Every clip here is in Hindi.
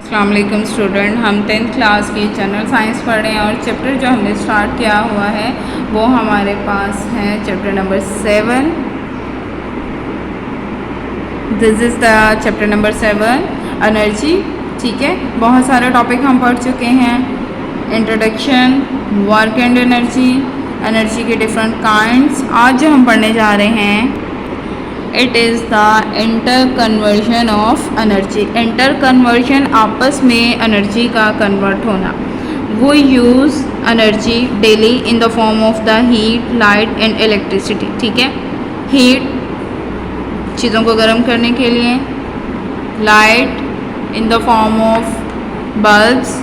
अस्सलाम वालेकुम स्टूडेंट, हम 10th क्लास की जनरल साइंस पढ़ रहे हैं और चैप्टर जो हमने स्टार्ट किया हुआ है वो हमारे पास है chapter number 7। This is the chapter number 7 energy. ठीक है, बहुत सारे टॉपिक हम पढ़ चुके हैं। Introduction, work and energy, energy के डिफरेंट काइंड्स। आज जो हम पढ़ने जा रहे हैं it is the inter conversion of energy. Inter conversion आपस में एनर्जी का कन्वर्ट होना। वो use energy daily in the form of the heat, light and electricity. ठीक है, हीट चीज़ों को गर्म करने के लिए, light in the form of bulbs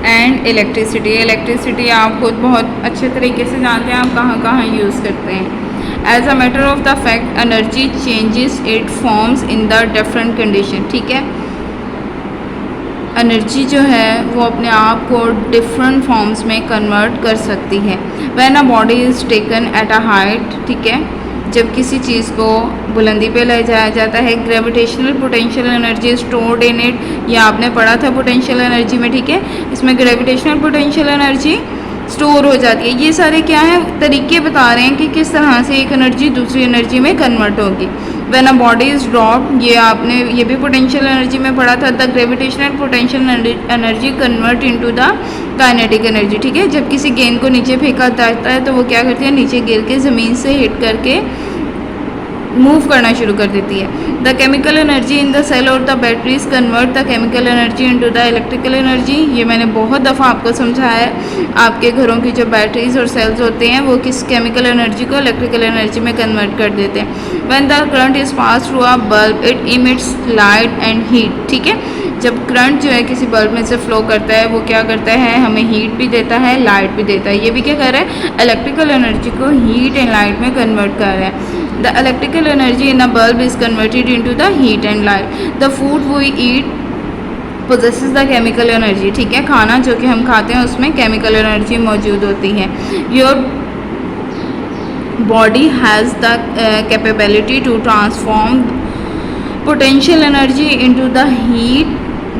and electricity. Electricity आप खुद बहुत अच्छे तरीके से जानते हैं, आप कहाँ कहाँ यूज़ करते हैं। As a matter of the fact energy changes it forms in the different condition. ठीक है, एनर्जी जो है वो अपने आप को डिफरेंट फॉर्म्स में कन्वर्ट कर सकती है। When a body is taken at a height, ठीक है, जब किसी चीज़ को बुलंदी पे ले जाया जाता है, gravitational potential energy stored in it. ये आपने पढ़ा था पोटेंशियल एनर्जी में। ठीक है, इसमें ग्रेविटेशनल पोटेंशियल एनर्जी स्टोर हो जाती है। ये सारे क्या हैं, तरीके बता रहे हैं कि किस तरह से एक एनर्जी दूसरी एनर्जी में कन्वर्ट होगी। When a body is dropped, ये आपने ये भी पोटेंशियल एनर्जी में पढ़ा था। The gravitational potential energy convert into the kinetic energy. ठीक है, जब किसी गेंद को नीचे फेंका जाता है तो वो क्या करती है, नीचे गिर के ज़मीन से हिट करके मूव करना शुरू कर देती है। The chemical energy in the cell और the batteries convert the chemical energy into the electrical energy. ये मैंने बहुत दफ़ा आपको समझाया है। आपके घरों की जो बैटरीज और सेल्स होते हैं वो किस केमिकल एनर्जी को इलेक्ट्रिकल एनर्जी में कन्वर्ट कर देते हैं। When the current is pass through a bulb it emits light and heat. ठीक है, जब करंट जो है किसी बल्ब में से फ्लो करता है वो क्या करता है, हमें हीट भी देता है, लाइट भी देता है। ये भी क्या कर रहा है, इलेक्ट्रिकल एनर्जी को हीट एंड लाइट में कन्वर्ट कर रहा है। The electrical energy in a bulb is converted into the heat and light. The food we eat possesses the chemical energy. ठीक है, खाना जो कि हम खाते हैं उसमें केमिकल एनर्जी मौजूद होती है। Your body has the capability to transform potential energy into the heat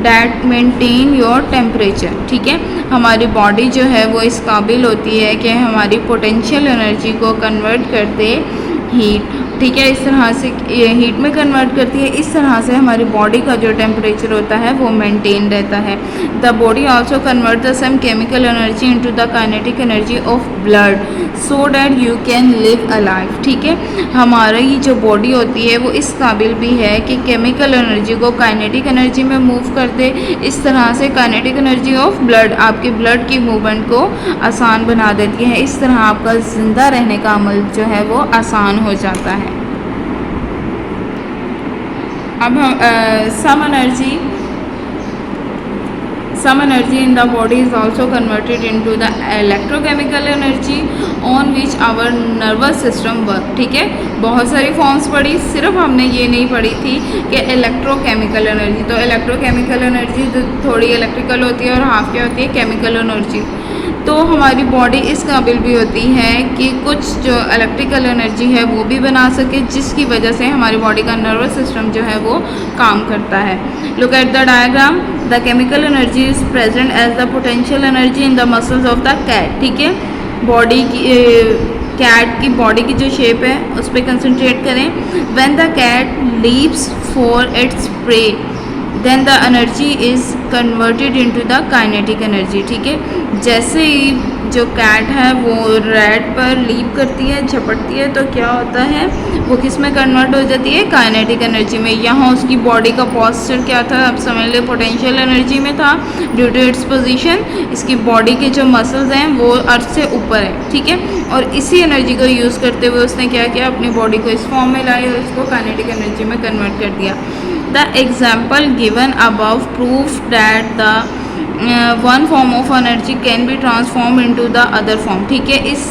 that maintain your temperature. ठीक है, हमारी बॉडी जो है वो इस काबिल होती है कि हमारी पोटेंशियल एनर्जी को कन्वर्ट कर दे हीट। ठीक है, इस तरह से हीट में कन्वर्ट करती है। इस तरह से हमारी बॉडी का जो टेम्परेचर होता है वो मेंटेन रहता है। The body also convert the some chemical energy into the kinetic energy of blood so that you can live a life. ठीक है, हमारी जो बॉडी होती है वो इस काबिल भी है कि केमिकल एनर्जी को काइनेटिक एनर्जी में मूव कर दे। इस तरह से काइनेटिक एनर्जी ऑफ ब्लड आपके ब्लड की मूवमेंट को आसान बना देती है। इस तरह आपका ज़िंदा रहने का अमल जो है वो आसान हो जाता है। अब हम some energy in the body is also converted into the electrochemical energy on which our nervous system work. ठीक है, बहुत सारी फॉर्म्स पढ़ी, सिर्फ हमने ये नहीं पढ़ी थी कि इलेक्ट्रोकेमिकल एनर्जी। तो इलेक्ट्रोकेमिकल एनर्जी थोड़ी इलेक्ट्रिकल होती है और हाफ क्या होती है, केमिकल एनर्जी। तो हमारी बॉडी इस काबिल भी होती है कि कुछ जो इलेक्ट्रिकल एनर्जी है वो भी बना सके, जिसकी वजह से हमारी बॉडी का नर्वस सिस्टम जो है वो काम करता है। Look at the diagram. The chemical energy is present as the potential energy in the muscles of the cat. ठीक है, बॉडी की कैट की बॉडी की जो शेप है उस पर कंसंट्रेट करें। When the cat leaps for its prey then the energy is converted into the kinetic energy. ठीक है, जैसे ही जो कैट है वो रैट पर लीप करती है, झपटती है, तो क्या होता है, वो किस में कन्वर्ट हो जाती है, काइनेटिक एनर्जी में। यहाँ उसकी बॉडी का पोस्चर क्या था, आप समझ ले, पोटेंशियल एनर्जी में था ड्यू टू इट्स पोजीशन। इसकी बॉडी के जो मसल्स हैं वो अर्थ से ऊपर है। ठीक है, और इसी एनर्जी को यूज़ करते हुए उसने क्या किया, अपनी बॉडी को इस फॉर्म में लाई और इसको काइनेटिक एनर्जी में कन्वर्ट कर दिया। The example given above proof that the one form of energy can be transformed into the other form. ठीक है, इस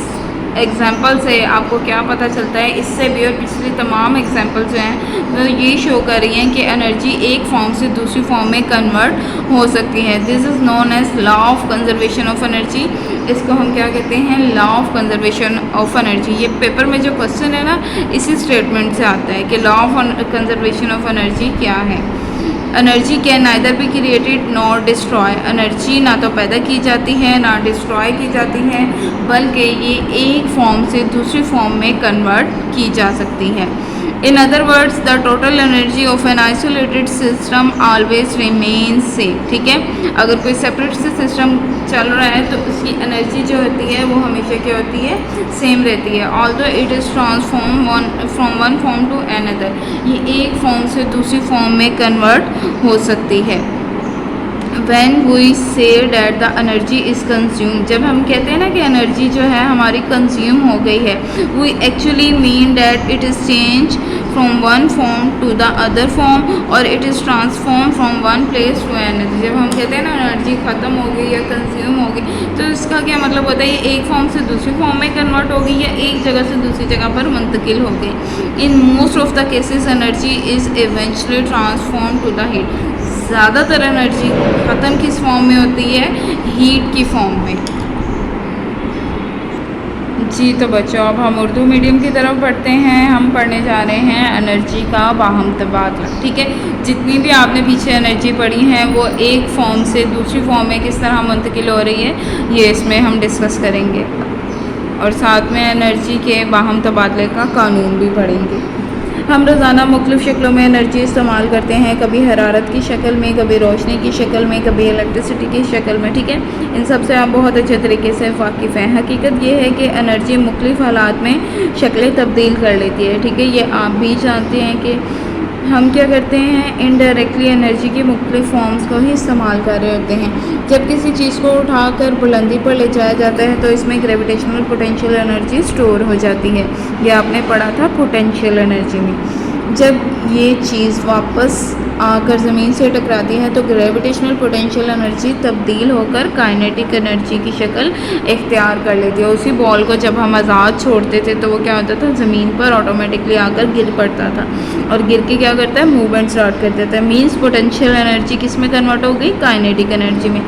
एग्जाम्पल से आपको क्या पता चलता है, इससे भी और पिछली तमाम एग्जाम्पल जो हैं तो ये शो कर रही हैं कि एनर्जी एक फॉर्म से दूसरी फॉर्म में कन्वर्ट हो सकती है। This is known as law of conservation of energy. इसको हम क्या कहते हैं, law of conservation of energy. ये पेपर में जो क्वेश्चन है ना, इसी स्टेटमेंट से आता है कि law of conservation of energy क्या है। Energy can neither be created nor destroy, energy ना तो पैदा की जाती है ना डिस्ट्रॉय की जाती है, बल्कि ये एक फॉर्म से दूसरी फॉर्म में कन्वर्ट की जा सकती है। In other words the total energy of an isolated system always remains same, ठीक है। अगर कोई सेपरेट से सिस्टम चल रहा है तो उसकी एनर्जी जो होती है वो हमेशा क्या होती है, सेम रहती है। Although it is transform from one form to another, ये एक फॉर्म से दूसरी फॉर्म में कन्वर्ट हो सकती है। When we say that the energy is consumed, जब हम कहते हैं ना कि एनर्जी जो है हमारी कंज्यूम हो गई है, we actually mean that it is changed from one form to the other form और it is transformed from one place to another। जब हम कहते हैं ना एनर्जी ख़त्म हो गई या कंज्यूम हो गई, तो इसका क्या मतलब होता है, ये एक फॉर्म से दूसरी फॉर्म में कन्वर्ट हो गई या एक जगह से दूसरी जगह पर मुंतकिल हो गई। In most of the cases energy is eventually transform to the heat, ज़्यादातर एनर्जी ख़त्म किस फॉर्म में होती है, हीट की फॉर्म में। जी तो बच्चों, अब हम उर्दू मीडियम की तरफ बढ़ते हैं। हम पढ़ने जा रहे हैं एनर्जी का बाहम तबादला, ठीक है। जितनी भी आपने पीछे एनर्जी पढ़ी हैं वो एक फॉर्म से दूसरी फॉर्म में किस तरह मुंतकिल हो रही है, ये इसमें हम डिस्कस करेंगे और साथ में एनर्जी के बाहम तबादले का कानून भी पढ़ेंगे। हम रोज़ाना मुख्तलिफ़ शक्लों में एनर्जी इस्तेमाल करते हैं, कभी हरारत की शक्ल में, कभी रोशनी की शक्ल में, कभी इलेक्ट्रिसिटी की शक्ल में, ठीक है। इन सब से आप बहुत अच्छे तरीके से वाकिफ़ हैं। हकीकत ये है कि एनर्जी मुख्तलिफ़ हालात में शक्लें तब्दील कर लेती है, ठीक है। ये आप भी जानते हैं कि हम क्या करते हैं, इनडायरेक्टली एनर्जी की मुख्तलिफ़ फॉर्म्स को ही इस्तेमाल कर रहे होते हैं। जब किसी चीज़ को उठाकर बुलंदी पर ले जाया जाता है तो इसमें ग्रेविटेशनल पोटेंशियल एनर्जी स्टोर हो जाती है। ये आपने पढ़ा था पोटेंशियल एनर्जी में। जब ये चीज़ वापस आकर ज़मीन से टकराती है तो ग्रेविटेशनल पोटेंशियल एनर्जी तब्दील होकर काइनेटिक एनर्जी की शक्ल इख्तियार कर लेती है। उसी बॉल को जब हम आज़ाद छोड़ते थे तो वो क्या होता था, ज़मीन पर ऑटोमेटिकली आकर गिर पड़ता था और गिर के क्या करता है, मूवमेंट स्टार्ट कर देता है। मीन्स पोटेंशियल एनर्जी किस में कन्वर्ट हो गई, काइनेटिक एनर्जी में।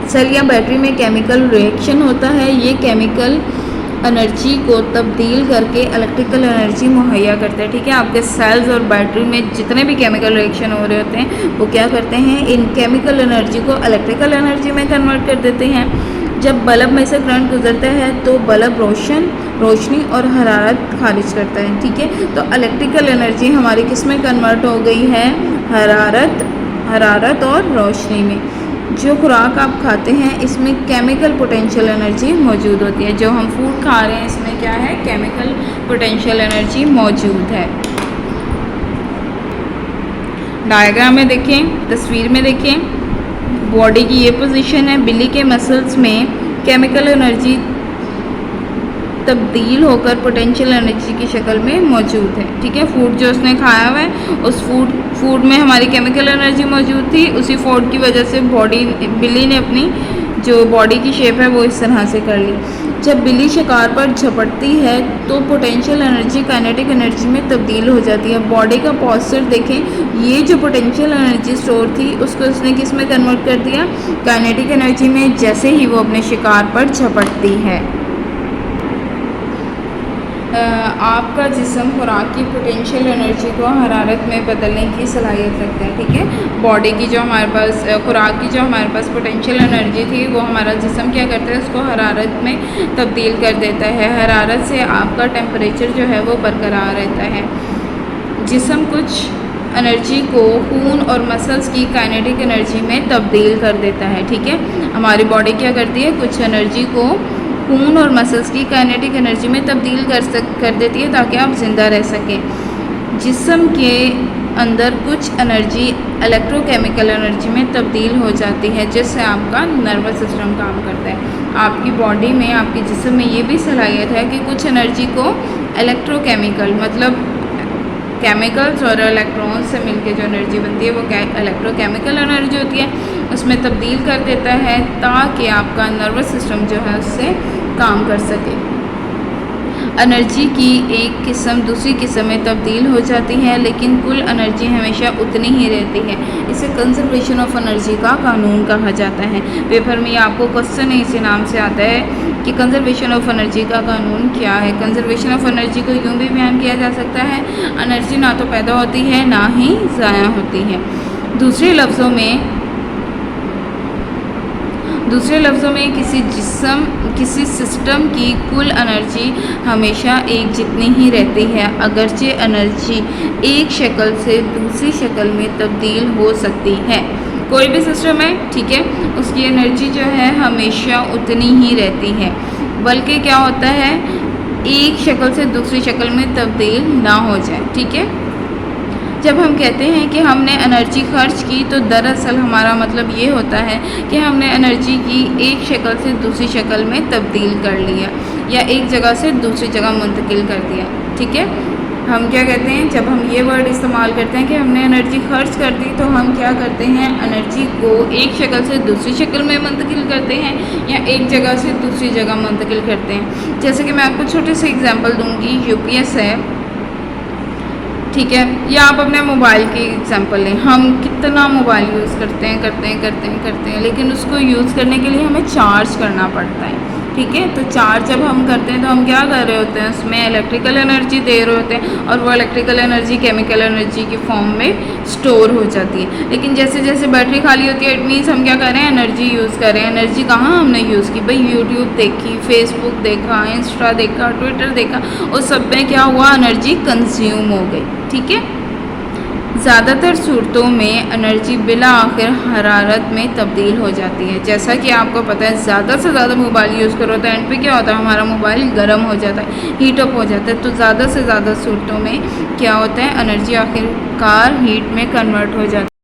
सेल या बैटरी में केमिकल रिएक्शन होता है, ये केमिकल एनर्जी को तब्दील करके इलेक्ट्रिकल एनर्जी मुहैया करते हैं, ठीक है। आपके सेल्स और बैटरी में जितने भी केमिकल रिएक्शन हो रहे होते हैं वो क्या करते हैं, इन केमिकल एनर्जी को इलेक्ट्रिकल एनर्जी में कन्वर्ट कर देते हैं। जब बल्ब में से करंट गुजरता है तो बल्ब रोशनी और हरारत खारिज करता है, ठीक है। तो इलेक्ट्रिकल एनर्जी हमारी किस में कन्वर्ट हो गई है, हरारत और रोशनी में। जो खुराक आप खाते हैं इसमें केमिकल पोटेंशियल एनर्जी मौजूद होती है। जो हम फूड खा रहे हैं इसमें क्या है, केमिकल पोटेंशियल एनर्जी मौजूद है। डायग्राम में देखें, तस्वीर में देखें, बॉडी की ये पोजीशन है। बिल्ली के मसल्स में केमिकल एनर्जी तब्दील होकर पोटेंशियल एनर्जी की शक्ल में मौजूद है, ठीक है। फूड जो उसने खाया हुआ है उस फूड में हमारी केमिकल एनर्जी मौजूद थी, उसी फूड की वजह से बिल्ली ने अपनी जो बॉडी की शेप है वो इस तरह से कर ली। जब बिल्ली शिकार पर झपटती है तो पोटेंशियल एनर्जी काइनेटिक एनर्जी में तब्दील हो जाती है। बॉडी का पॉस्चर देखें, ये जो पोटेंशियल एनर्जी स्टोर थी उसको उसने किस में कन्वर्ट कर दिया, काइनेटिक एनर्जी में, जैसे ही वो अपने शिकार पर झपटती है। आपका जिस्म खुराक की पोटेंशियल एनर्जी को हरारत में बदलने की सलाहियत रखता है, ठीक है। बॉडी की जो हमारे पास खुराक की जो हमारे पास पोटेंशियल एनर्जी थी वो हमारा जिस्म क्या करता है, उसको हरारत में तब्दील कर देता है। हरारत से आपका टेम्परेचर जो है वो बरकरार रहता है। जिस्म कुछ एनर्जी को खून और मसल्स की काइनेटिक एनर्जी में तब्दील कर देता है, ठीक है। हमारी बॉडी क्या करती है, कुछ एनर्जी को खून और मसल्स की काइनेटिक एनर्जी में तब्दील कर देती है ताकि आप ज़िंदा रह सकें। जिस्म के अंदर कुछ एनर्जी इलेक्ट्रोकेमिकल एनर्जी में तब्दील हो जाती है जिससे आपका नर्वस सिस्टम काम करता है। आपकी बॉडी में, आपके जिस्म में ये भी सलाहियत है कि कुछ एनर्जी को इलेक्ट्रोकेमिकल, मतलब केमिकल्स और इलेक्ट्रॉन्स से मिलके जो एनर्जी बनती है वो इलेक्ट्रोकेमिकल एनर्जी होती है, उसमें तब्दील कर देता है ताकि आपका नर्वस सिस्टम जो है उससे काम कर सके। एनर्जी की एक किस्म दूसरी किस्म में तब्दील हो जाती है लेकिन कुल एनर्जी हमेशा उतनी ही रहती है। इसे कंजर्वेशन ऑफ एनर्जी का कानून कहा जाता है। पेपर में आपको क्वेश्चन इसी नाम से आता है कि कंजर्वेशन ऑफ एनर्जी का कानून क्या है। कंजर्वेशन ऑफ एनर्जी को यूँ भी बयान किया जा सकता है, एनर्जी ना तो पैदा होती है ना ही ज़ाया होती है। दूसरे लफ्ज़ों में किसी सिस्टम की कुल एनर्जी हमेशा एक जितनी ही रहती है, अगरचे एनर्जी एक शक्ल से दूसरी शक्ल में तब्दील हो सकती है। कोई भी सिस्टम है, ठीक है, उसकी एनर्जी जो है हमेशा उतनी ही रहती है, बल्कि क्या होता है, एक शक्ल से दूसरी शक्ल में तब्दील ना हो जाए। ठीक है, जब हम कहते हैं कि हमने एनर्जी खर्च की, तो दरअसल हमारा मतलब ये होता है कि हमने एनर्जी की एक शक्ल से दूसरी शक्ल में तब्दील कर लिया या एक जगह से दूसरी जगह मुंतकिल कर दिया। ठीक है, हम क्या कहते हैं, जब हम ये वर्ड इस्तेमाल करते हैं कि हमने एनर्जी खर्च कर दी, तो हम क्या करते हैं, एनर्जी को एक शक्ल से दूसरी शक्ल में मुंतकिल करते हैं या एक जगह से दूसरी जगह मुंतकिल करते हैं। जैसे कि मैं आपको छोटे से एग्जांपल दूंगी, यूपीएस है, ठीक है, या आप अपने मोबाइल की एग्जांपल लें। हम कितना मोबाइल यूज़ करते हैं, लेकिन उसको यूज़ करने के लिए हमें चार्ज करना पड़ता है। ठीक है, तो चार्ज जब हम करते हैं तो हम क्या कर रहे होते हैं, उसमें इलेक्ट्रिकल एनर्जी दे रहे होते हैं, और वो इलेक्ट्रिकल एनर्जी केमिकल एनर्जी की फॉर्म में स्टोर हो जाती है। लेकिन जैसे जैसे बैटरी खाली होती है, इट मीन्स हम क्या कर रहे हैं, एनर्जी यूज़ कर रहे हैं। एनर्जी कहाँ हमने यूज़ की, भाई यूट्यूब देखी, फेसबुक देखा, इंस्टा देखा, ट्विटर देखा, उस सब में क्या हुआ, एनर्जी कंज्यूम हो गई। ठीक है, ज़्यादातर सूरतों में एनर्जी बिला आखिर हरारत में तब्दील हो जाती है। जैसा कि आपको पता है, ज़्यादा से ज़्यादा मोबाइल यूज़ करो तो एंड पे क्या होता है, हमारा मोबाइल गर्म हो जाता है, हीट अप हो जाता है। तो ज़्यादा से ज़्यादा सूरतों में क्या होता है, एनर्जी आखिरकार हीट में कन्वर्ट हो जाती है।